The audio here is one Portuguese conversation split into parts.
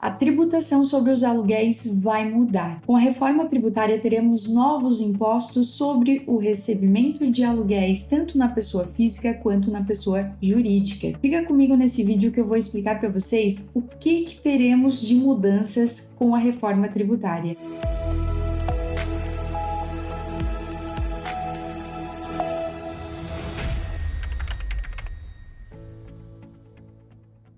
A tributação sobre os aluguéis vai mudar. Com a reforma tributária, teremos novos impostos sobre o recebimento de aluguéis, tanto na pessoa física quanto na pessoa jurídica. Fica comigo nesse vídeo que eu vou explicar para vocês o que teremos de mudanças com a reforma tributária.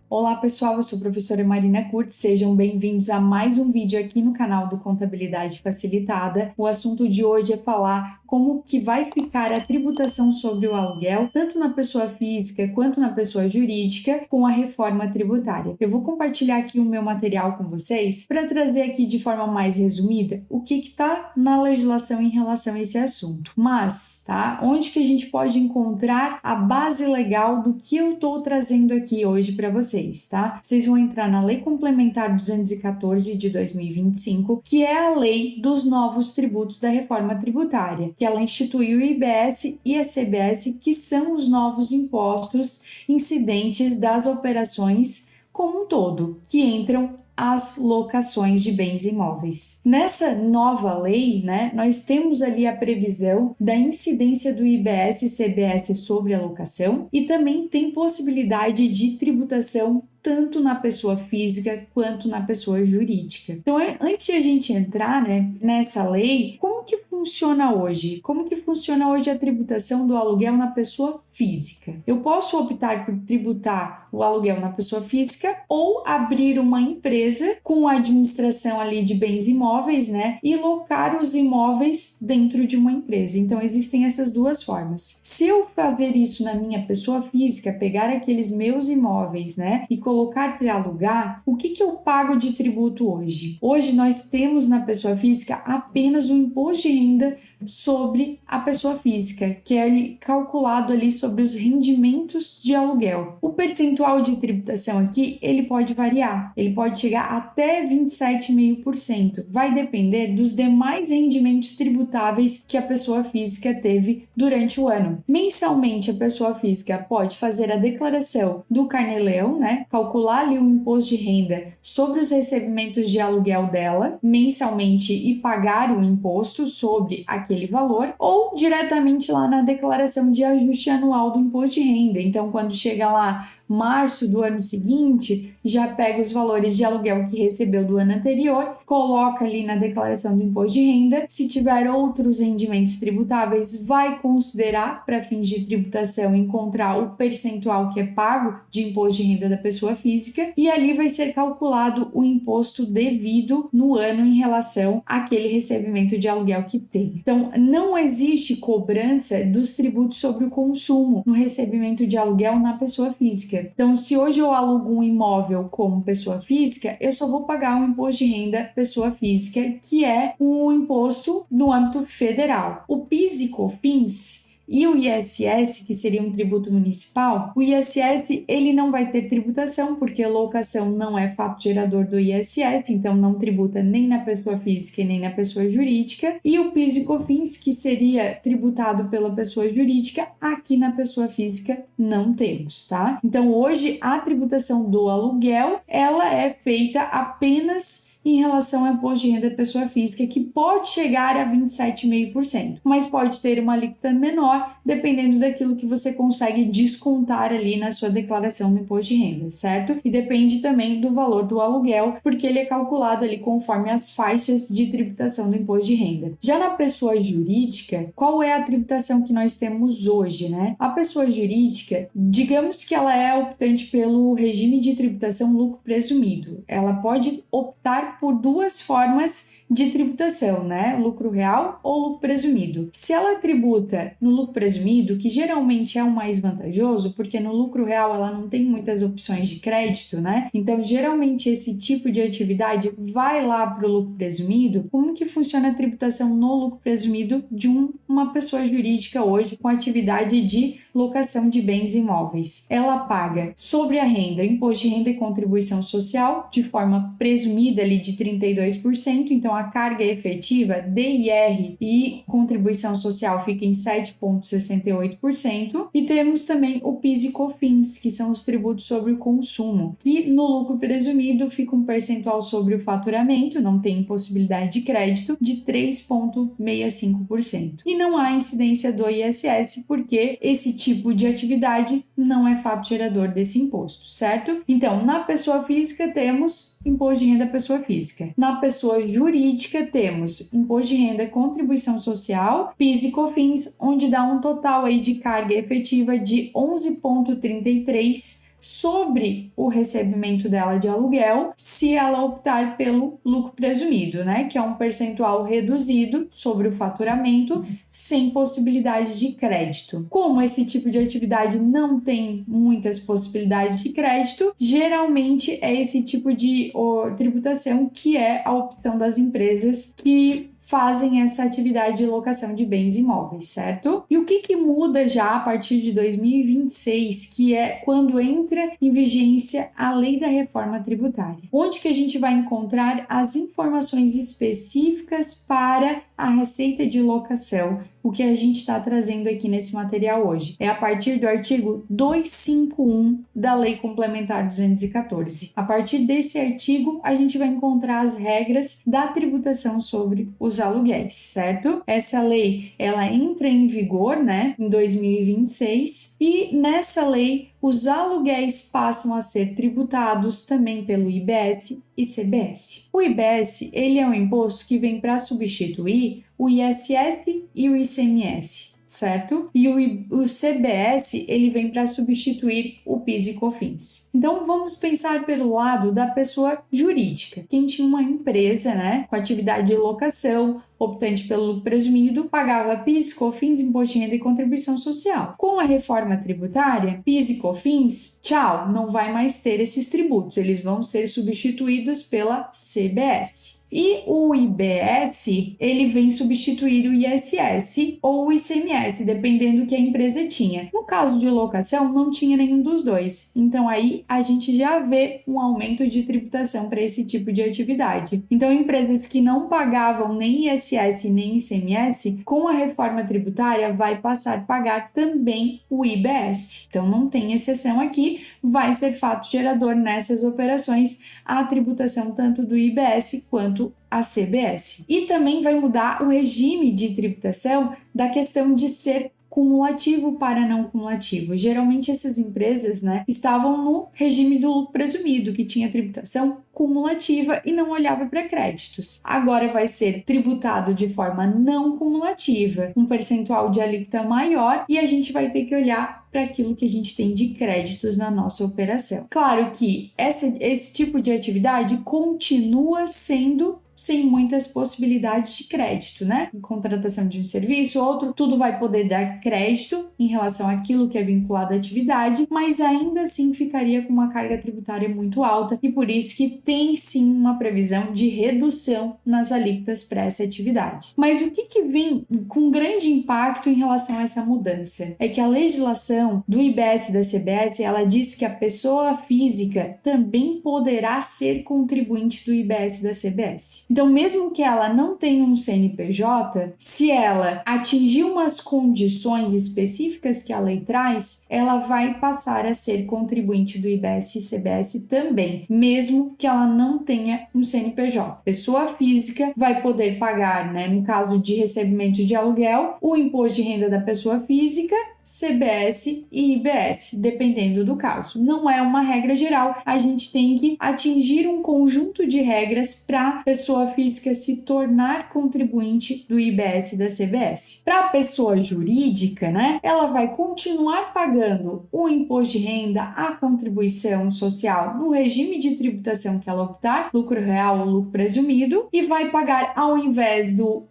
Olá pessoal, eu sou a professora Marina Kurtz, sejam bem-vindos a mais um vídeo aqui no canal do Contabilidade Facilitada. O assunto de hoje é falar como que vai ficar a tributação sobre o aluguel, tanto na pessoa física quanto na pessoa jurídica, com a reforma tributária. Eu vou compartilhar aqui o meu material com vocês para trazer aqui de forma mais resumida o que está na legislação em relação a esse assunto. Mas, tá? Onde que a gente pode encontrar a base legal do que eu estou trazendo aqui hoje para vocês, tá? Vocês vão entrar na Lei Complementar 214 de 2025, que é a lei dos novos tributos da reforma tributária, que ela instituiu o IBS e a CBS, que são os novos impostos incidentes das operações como um todo, que entram as locações de bens imóveis. Nessa nova lei, nós temos ali a previsão da incidência do IBS e CBS sobre a locação e também tem possibilidade de tributação tanto na pessoa física quanto na pessoa jurídica. Então, antes de a gente entrar, nessa lei, como que funciona hoje? Como que funciona hoje a tributação do aluguel na pessoa física? Eu posso optar por tributar o aluguel na pessoa física ou abrir uma empresa com a administração ali de bens imóveis, e locar os imóveis dentro de uma empresa. Então, existem essas duas formas. Se eu fazer isso na minha pessoa física, pegar aqueles meus imóveis, e colocar para alugar, o que eu pago de tributo hoje? Hoje nós temos na pessoa física apenas o imposto de renda sobre a pessoa física, que é calculado ali sobre os rendimentos de aluguel. O percentual de tributação aqui, ele pode variar, ele pode chegar até 27,5%. Vai depender dos demais rendimentos tributáveis que a pessoa física teve durante o ano. Mensalmente, a pessoa física pode fazer a declaração do Carnê-Leão, calcular ali o imposto de renda sobre os recebimentos de aluguel dela mensalmente e pagar o imposto sobre aquele valor, ou diretamente lá na declaração de ajuste anual do imposto de renda. Então, quando chega lá março do ano seguinte, já pega os valores de aluguel que recebeu do ano anterior, coloca ali na declaração do imposto de renda. Se tiver outros rendimentos tributáveis, vai considerar para fins de tributação encontrar o percentual que é pago de imposto de renda da pessoa física e ali vai ser calculado o imposto devido no ano em relação àquele recebimento de aluguel que tem. Então, não existe cobrança dos tributos sobre o consumo no recebimento de aluguel na pessoa física. Então, se hoje eu alugo um imóvel como pessoa física, eu só vou pagar um imposto de renda pessoa física, que é um imposto no âmbito federal. O PIS e COFINS e o ISS, que seria um tributo municipal, o ISS ele não vai ter tributação, porque a locação não é fato gerador do ISS, então não tributa nem na pessoa física e nem na pessoa jurídica. E o PIS e COFINS, que seria tributado pela pessoa jurídica, aqui na pessoa física não temos, tá? Então hoje a tributação do aluguel, ela é feita apenas em relação ao imposto de renda da pessoa física, que pode chegar a 27,5%, mas pode ter uma alíquota menor, dependendo daquilo que você consegue descontar ali na sua declaração do imposto de renda, certo? E depende também do valor do aluguel, porque ele é calculado ali conforme as faixas de tributação do imposto de renda. Já na pessoa jurídica, qual é a tributação que nós temos hoje, A pessoa jurídica, digamos que ela é optante pelo regime de tributação lucro presumido. Ela pode optar por duas formas de tributação, lucro real ou lucro presumido. Se ela tributa no lucro presumido, que geralmente é o mais vantajoso, porque no lucro real ela não tem muitas opções de crédito, Então, geralmente esse tipo de atividade vai lá para o lucro presumido. Como que funciona a tributação no lucro presumido de uma pessoa jurídica hoje com atividade de locação de bens imóveis? Ela paga sobre a renda, imposto de renda e contribuição social, de forma presumida ali ali de 32%, então a carga efetiva, DIR e contribuição social fica em 7,68%, e temos também o PIS e COFINS, que são os tributos sobre o consumo, que no lucro presumido fica um percentual sobre o faturamento, não tem possibilidade de crédito, de 3,65%. E não há incidência do ISS, porque esse tipo de atividade não é fato gerador desse imposto, certo? Então, na pessoa física temos imposto de renda pessoa física. Na pessoa jurídica temos imposto de renda, contribuição social, PIS e COFINS, onde dá um total aí de carga efetiva de 11,33 sobre o recebimento dela de aluguel, se ela optar pelo lucro presumido, né, que é um percentual reduzido sobre o faturamento, sem possibilidade de crédito. Como esse tipo de atividade não tem muitas possibilidades de crédito, geralmente é esse tipo de tributação que é a opção das empresas que fazem essa atividade de locação de bens imóveis, certo? E o que muda já a partir de 2026, que é quando entra em vigência a lei da reforma tributária? Onde que a gente vai encontrar as informações específicas para a receita de locação? O que a gente está trazendo aqui nesse material hoje é a partir do artigo 251 da Lei Complementar 214. A partir desse artigo, a gente vai encontrar as regras da tributação sobre os aluguéis, certo? Essa lei, ela entra em vigor, né, em 2026, e nessa lei os aluguéis passam a ser tributados também pelo IBS e CBS. O IBS, ele é um imposto que vem para substituir o ISS e o ICMS, certo? E o CBS, ele vem para substituir o PIS e COFINS. Então, vamos pensar pelo lado da pessoa jurídica. Quem tinha uma empresa, né, com atividade de locação, optante pelo lucro presumido, pagava PIS, COFINS, imposto de renda e contribuição social. Com a reforma tributária, PIS e COFINS, tchau, não vai mais ter esses tributos, eles vão ser substituídos pela CBS. E o IBS, ele vem substituir o ISS ou o ICMS, dependendo do que a empresa tinha. No caso de locação, não tinha nenhum dos dois. Então, aí a gente já vê um aumento de tributação para esse tipo de atividade. Então, empresas que não pagavam nem ISS nem ICMS, com a reforma tributária, vai passar a pagar também o IBS. Então, não tem exceção aqui, vai ser fato gerador nessas operações a tributação tanto do IBS quanto a CBS. E também vai mudar o regime de tributação da questão de ser cumulativo para não cumulativo. Geralmente essas empresas, né, estavam no regime do lucro presumido, que tinha tributação cumulativa e não olhava para créditos. Agora vai ser tributado de forma não cumulativa, um percentual de alíquota maior, e a gente vai ter que olhar para aquilo que a gente tem de créditos na nossa operação. Claro que esse tipo de atividade continua sendo sem muitas possibilidades de crédito, né? Em contratação de um serviço, outro, tudo vai poder dar crédito em relação àquilo que é vinculado à atividade, mas ainda assim ficaria com uma carga tributária muito alta, e por isso que tem sim uma previsão de redução nas alíquotas para essa atividade. Mas o que vem com grande impacto em relação a essa mudança? É que a legislação do IBS e da CBS, ela diz que a pessoa física também poderá ser contribuinte do IBS e da CBS. Então, mesmo que ela não tenha um CNPJ, se ela atingir umas condições específicas que a lei traz, ela vai passar a ser contribuinte do IBS e CBS também, mesmo que ela não tenha um CNPJ. Pessoa física vai poder pagar, né, no caso de recebimento de aluguel, o imposto de renda da pessoa física, CBS e IBS, dependendo do caso. Não é uma regra geral, a gente tem que atingir um conjunto de regras para a pessoa física se tornar contribuinte do IBS e da CBS. Para a pessoa jurídica, né, ela vai continuar pagando o imposto de renda, a contribuição social no regime de tributação que ela optar, lucro real ou lucro presumido, e vai pagar, ao invés do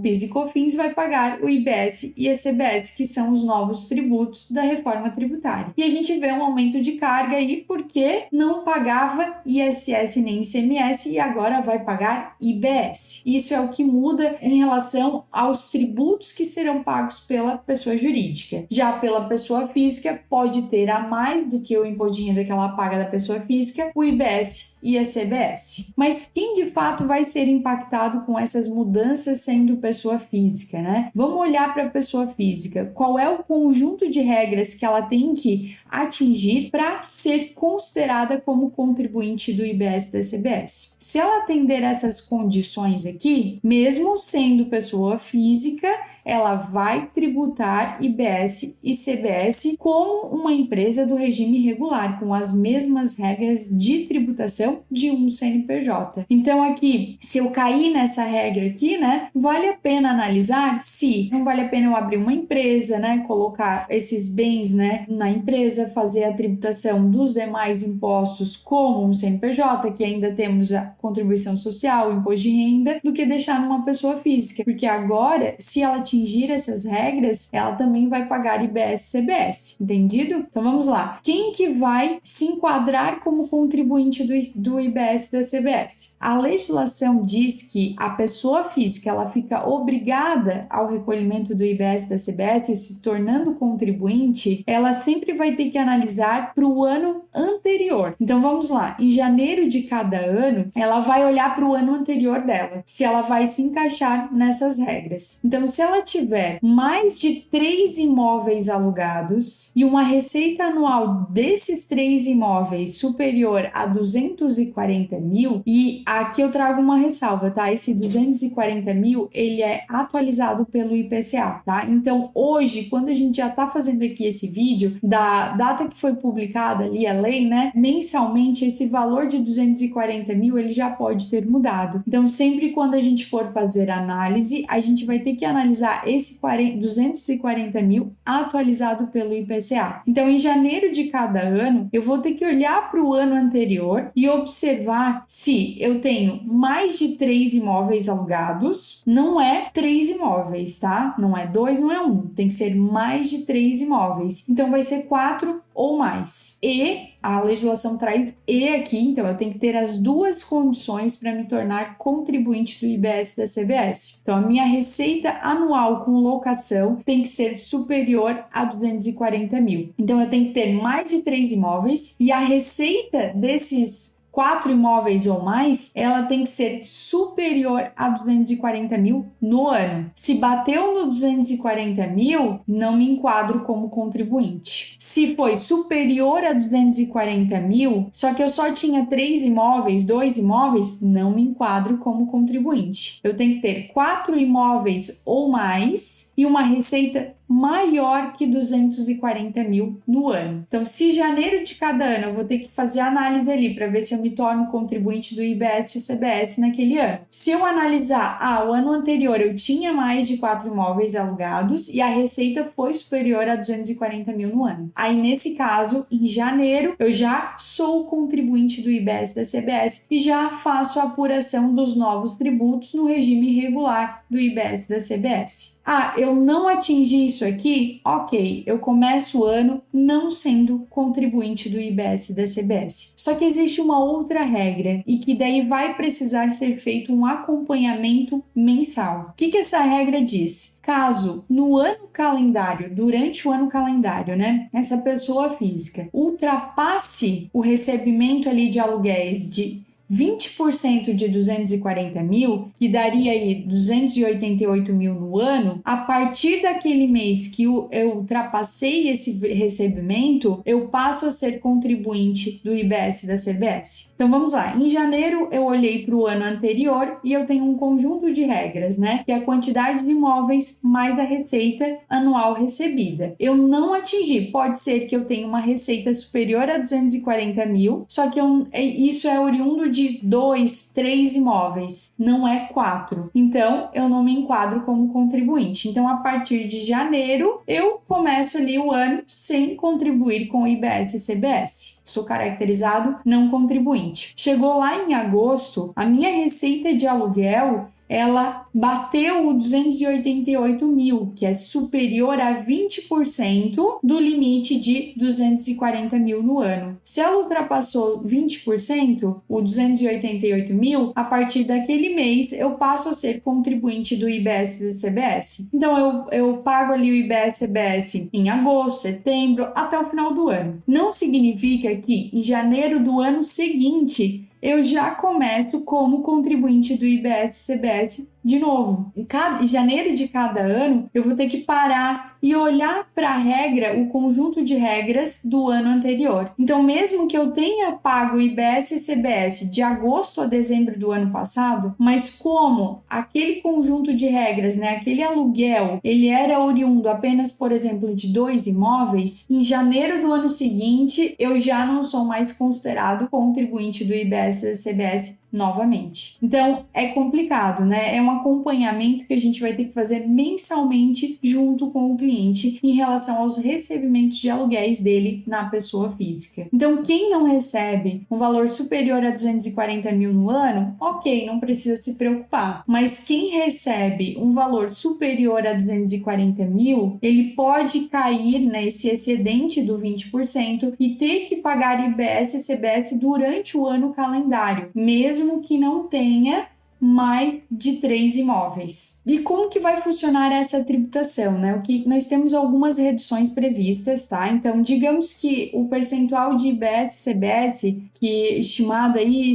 PIS e COFINS, vai pagar o IBS e a CBS, que são os os novos tributos da reforma tributária. E a gente vê um aumento de carga aí porque não pagava ISS nem ICMS e agora vai pagar IBS. Isso é o que muda em relação aos tributos que serão pagos pela pessoa jurídica. Já pela pessoa física, pode ter a mais do que o imposto de renda que ela paga da pessoa física, o IBS e a CBS. Mas quem de fato vai ser impactado com essas mudanças sendo pessoa física, né? Vamos olhar para a pessoa física. Qual é o conjunto de regras que ela tem que atingir para ser considerada como contribuinte do IBS e da CBS? Se ela atender essas condições aqui, mesmo sendo pessoa física, ela vai tributar IBS e CBS como uma empresa do regime regular, com as mesmas regras de tributação de um CNPJ. Então aqui, se eu cair nessa regra aqui, né, vale a pena analisar se não vale a pena eu abrir uma empresa, né, colocar esses bens, né, na empresa, fazer a tributação dos demais impostos como um CNPJ, que ainda temos a contribuição social, o imposto de renda, do que deixar numa pessoa física, porque agora, se ela atingir essas regras, ela também vai pagar IBS e CBS, entendido? Então vamos lá. Quem que vai se enquadrar como contribuinte do IBS e da CBS? A legislação diz que a pessoa física ela fica obrigada ao recolhimento do IBS e da CBS, se tornando contribuinte, ela sempre vai ter que analisar para o ano anterior. Então vamos lá. Em janeiro de cada ano, ela vai olhar para o ano anterior dela, se ela vai se encaixar nessas regras. Então, se ela tiver mais de 3 imóveis alugados e uma receita anual desses 3 imóveis superior a 240 mil, e aqui eu trago uma ressalva, tá? Esse 240 mil, ele é atualizado pelo IPCA, tá? Então, hoje, quando a gente já tá fazendo aqui esse vídeo, da data que foi publicada ali a lei, né? Mensalmente, esse valor de 240 mil, ele já pode ter mudado. Então, sempre quando a gente for fazer análise, a gente vai ter que analisar esse 240 mil atualizado pelo IPCA. Então, em janeiro de cada ano, eu vou ter que olhar para o ano anterior e observar se eu tenho mais de 3 imóveis alugados. Não é 3 imóveis, tá? Não é 2, não é 1. Tem que ser mais de 3 imóveis. Então, vai ser 4 ou mais. E a legislação traz "e" aqui, então eu tenho que ter as duas condições para me tornar contribuinte do IBS e da CBS. Então, a minha receita anual com locação tem que ser superior a 240 mil. Então, eu tenho que ter mais de 3 imóveis e a receita desses 4 imóveis ou mais, ela tem que ser superior a 240 mil no ano. Se bateu no 240 mil, não me enquadro como contribuinte. Se foi superior a 240 mil, só que eu só tinha 3 imóveis, 2 imóveis, não me enquadro como contribuinte. Eu tenho que ter 4 imóveis ou mais e uma receita maior que 240 mil no ano. Então, se janeiro de cada ano eu vou ter que fazer análise ali para ver se eu me torno contribuinte do IBS e CBS naquele ano. Se eu analisar, o ano anterior eu tinha mais de 4 imóveis alugados e a receita foi superior a 240 mil no ano. Aí, nesse caso, em janeiro, eu já sou contribuinte do IBS e da CBS e já faço a apuração dos novos tributos no regime regular do IBS e da CBS. Eu não atingi isso aqui? Ok, eu começo o ano não sendo contribuinte do IBS e da CBS. Só que existe uma outra regra e que daí vai precisar ser feito um acompanhamento mensal. O que essa regra diz? Caso no ano calendário, durante o ano calendário, né, essa pessoa física ultrapasse o recebimento ali de aluguéis de 20% de 240 mil, que daria aí 288 mil no ano, a partir daquele mês que eu ultrapassei esse recebimento, eu passo a ser contribuinte do IBS e da CBS. Então vamos lá, em janeiro eu olhei para o ano anterior e eu tenho um conjunto de regras, né? Que é a quantidade de imóveis mais a receita anual recebida. Eu não atingi, pode ser que eu tenha uma receita superior a 240 mil, só que isso é oriundo de 2, 3 imóveis, não é 4. Então, eu não me enquadro como contribuinte. Então, a partir de janeiro, eu começo ali o ano sem contribuir com o IBS e CBS. Sou caracterizado não contribuinte. Chegou lá em agosto, a minha receita de aluguel ela bateu o 288 mil, que é superior a 20% do limite de 240 mil no ano. Se ela ultrapassou 20%, o 288 mil, a partir daquele mês eu passo a ser contribuinte do IBS da CBS. Então eu pago ali o IBS-CBS em agosto, setembro, até o final do ano. Não significa que em janeiro do ano seguinte eu já começo como contribuinte do IBS-CBS de novo. Em janeiro de cada ano, eu vou ter que parar e olhar para a regra, o conjunto de regras do ano anterior. Então, mesmo que eu tenha pago o IBS-CBS de agosto a dezembro do ano passado, mas como aquele conjunto de regras, né, aquele aluguel, ele era oriundo apenas, por exemplo, de 2 imóveis, em janeiro do ano seguinte, eu já não sou mais considerado contribuinte do IBS-CBS novamente. Então, é complicado, né? É um acompanhamento que a gente vai ter que fazer mensalmente junto com o cliente em relação aos recebimentos de aluguéis dele na pessoa física. Então, quem não recebe um valor superior a 240 mil no ano, ok, não precisa se preocupar. Mas quem recebe um valor superior a 240 mil, ele pode cair nesse excedente do 20% e ter que pagar IBS e CBS durante o ano calendário, mesmo que não tenha mais de 3 imóveis. E como que vai funcionar essa tributação, né? O que nós temos algumas reduções previstas, tá? Então, digamos que o percentual de IBS-CBS que estimado aí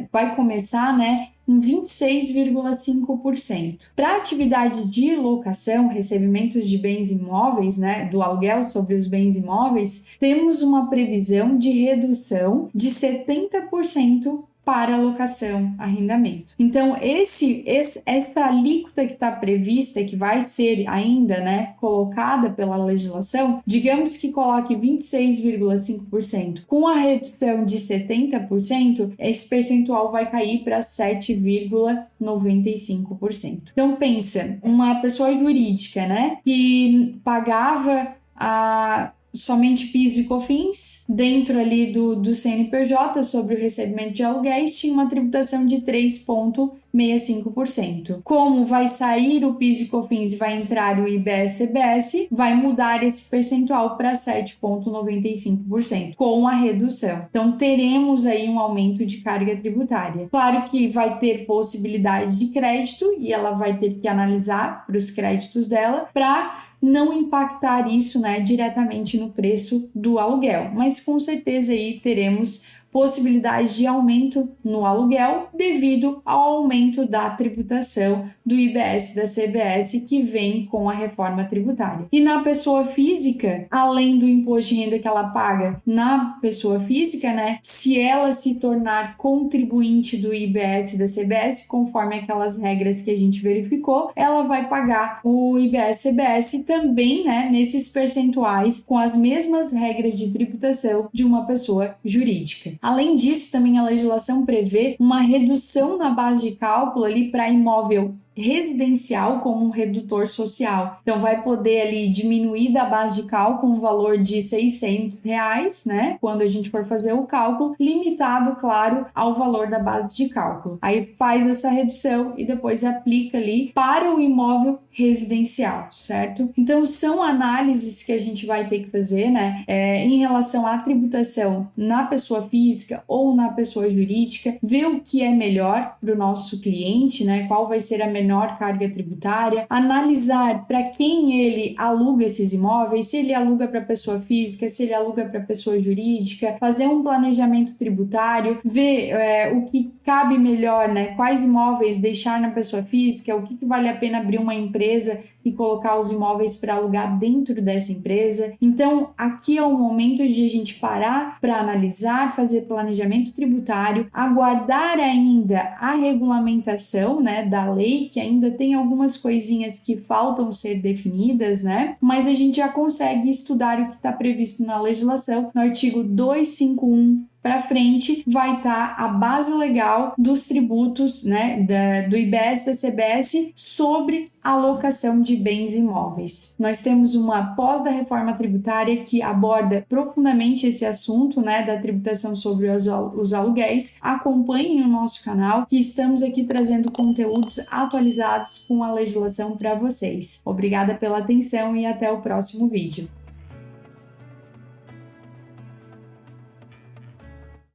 vai começar, né, em 26,5%. Para a atividade de locação, recebimentos de bens imóveis, né, do aluguel sobre os bens imóveis, temos uma previsão de redução de 70% para locação, arrendamento. Então, essa alíquota que está prevista, que vai ser ainda, né, colocada pela legislação, digamos que coloque 26,5%. Com a redução de 70%, esse percentual vai cair para 7,95%. Então, pensa, uma pessoa jurídica, né, que pagava somente PIS e COFINS, dentro ali do CNPJ, sobre o recebimento de aluguéis, tinha uma tributação de 3,65%. Como vai sair o PIS e COFINS e vai entrar o IBS-CBS, vai mudar esse percentual para 7,95%, com a redução. Então, teremos aí um aumento de carga tributária. Claro que vai ter possibilidade de crédito e ela vai ter que analisar para os créditos dela para não impactar isso, né, diretamente no preço do aluguel, mas com certeza aí teremos possibilidade de aumento no aluguel devido ao aumento da tributação do IBS da CBS que vem com a reforma tributária. E na pessoa física, além do imposto de renda que ela paga na pessoa física, né, se ela se tornar contribuinte do IBS da CBS, conforme aquelas regras que a gente verificou, ela vai pagar o IBS-CBS também, né, nesses percentuais com as mesmas regras de tributação de uma pessoa jurídica. Além disso, também a legislação prevê uma redução na base de cálculo ali para imóvel residencial como um redutor social. Então, vai poder ali diminuir da base de cálculo um valor de R$600, né? Quando a gente for fazer o cálculo, limitado, claro, ao valor da base de cálculo. Aí faz essa redução e depois aplica ali para o imóvel residencial, certo? Então, são análises que a gente vai ter que fazer, né? Em relação à tributação na pessoa física ou na pessoa jurídica, ver o que é melhor para o nosso cliente, né? Qual vai ser a menor carga tributária, analisar para quem ele aluga esses imóveis, se ele aluga para pessoa física, se ele aluga para pessoa jurídica, fazer um planejamento tributário, ver o que cabe melhor, né? Quais imóveis deixar na pessoa física, o que vale a pena abrir uma empresa e colocar os imóveis para alugar dentro dessa empresa. Então, aqui é o momento de a gente parar para analisar, fazer planejamento tributário, aguardar ainda a regulamentação, né, da lei, que ainda tem algumas coisinhas que faltam ser definidas, né, mas a gente já consegue estudar o que está previsto na legislação, no artigo 251 para frente vai estar a base legal dos tributos, né, do IBS, da CBS sobre alocação de bens imóveis. Nós temos uma pós da reforma tributária que aborda profundamente esse assunto, né, da tributação sobre os aluguéis. Acompanhem o nosso canal, que estamos aqui trazendo conteúdos atualizados com a legislação para vocês. Obrigada pela atenção e até o próximo vídeo.